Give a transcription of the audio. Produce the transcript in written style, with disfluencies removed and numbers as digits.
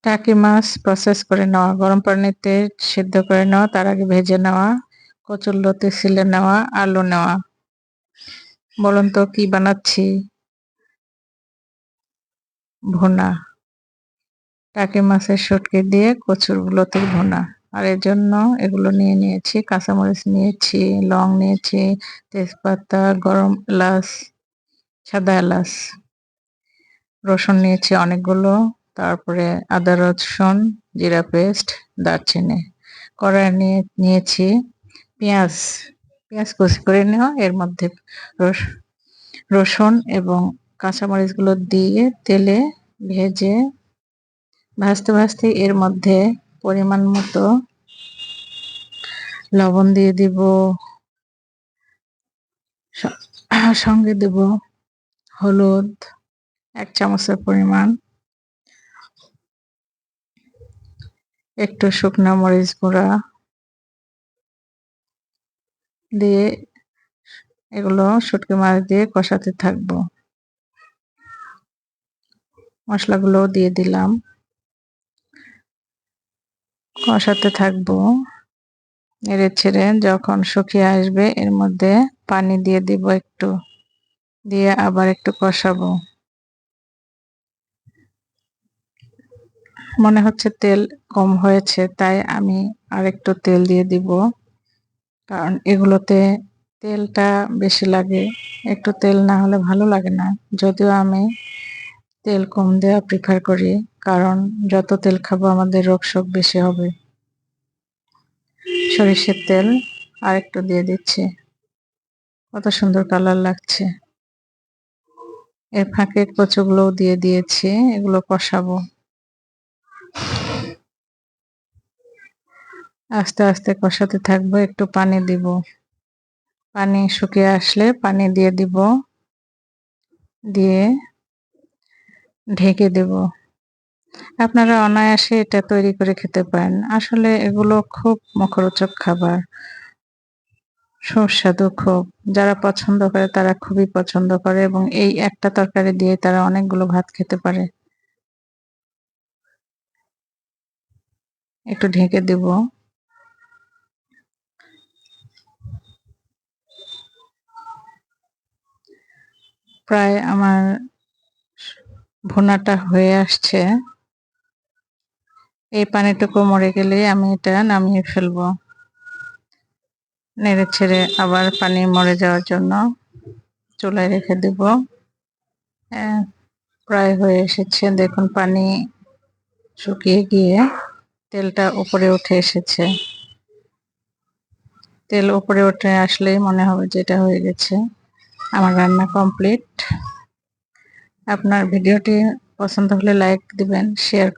টাকি মাছ প্রসেস করে নেওয়া, গরম পানিতে সিদ্ধ করে নেওয়া, তার আগে ভেজে নেওয়া, কচুরলতি ছিলে নেওয়া, আলু নেওয়া। বলুন তো কি বানাচ্ছি? ভুনা। টাকি মাছের শুটকি দিয়ে কচুর লতির ভুনা। আর এর জন্য এগুলো নিয়েছি, কাঁচামরিচ নিয়েছি, লং নিয়েছি, তেজপাতা, গরম এলাচ, সাদা এলাচ, রসুন নিয়েছি অনেকগুলো, তারপরে আদা রসুন, জিরা পেস্ট, দারচিনি। কড়াই নিয়েছি পেঁয়াজ, পেঁয়াজ কুচি করে নেওয়া, এর মধ্যে রসুন এবং কাঁচামরিচগুলো দিয়ে তেলে ভেজে ভাজতে ভাজতে এর মধ্যে পরিমাণ মতো লবণ দিয়ে দিব, সঙ্গে দেব হলুদ 1 চামচের পরিমাণ, একটু শুকনো মরিচ গুঁড়া দিয়ে এগুলো শুটকি মাছ দিয়ে কষাতে থাকবো। মশলাগুলো দিয়ে দিলাম, কষাতে থাকবো নেড়ে ছেড়ে। যখন শুকিয়ে আসবে এর মধ্যে পানি দিয়ে দিব একটু, দিয়ে আবার একটু কষাবো। মনে হচ্ছে তেল কম হয়েছে, তাই আমি আরেকটু তেল দিয়ে দিব, কারণ এগুলোতে তেলটা বেশি লাগে। একটু তেল না হলে ভালো লাগে না, যদিও আমি তেল কম দেওয়া প্রিফার করি, কারণ যত তেল খাবো আমাদের রোগ শোক বেশি হবে। সরিষার তেল আরেকটু দিয়ে দিচ্ছি, কত সুন্দর কালার লাগছে। এর ফাঁকে কচুগুলোও দিয়ে দিয়েছি, এগুলো কষাবো। আস্তে আস্তে কষাতে থাকবো, একটু পানি দিব, পানি শুকিয়ে আসলে পানি দিয়ে দিব, দিয়ে ঢেকে দেব। আপনারা অনায়াসে এটা তৈরি করে খেতে পারেন। আসলে এগুলো খুব মুখরোচক খাবার, সুস্বাদু খুব। যারা পছন্দ করে তারা খুবই পছন্দ করে এবং এই একটা তরকারি দিয়ে তারা অনেকগুলো ভাত খেতে পারে। একটু ঢেকে দেব। প্রায় আমার ভুনাটা হয়ে আসছে, এই পানিটুকু মরে গেলেই আমি এটা নামিয়ে ফেলবো। নেড়ে ছেড়ে আবার পানি মরে যাওয়ার জন্য চুলায় রেখে দেব। প্রায় হয়ে এসেছে, দেখুন পানি শুকিয়ে গিয়ে তেলটা উপরে উঠে এসেছে। তেল উপরে উঠে আসলেই মনে হবে যে এটা হয়ে গেছে। আমার রান্না কমপ্লিট। আপনার ভিডিওটি পছন্দ হলে লাইক দিবেন, শেয়ার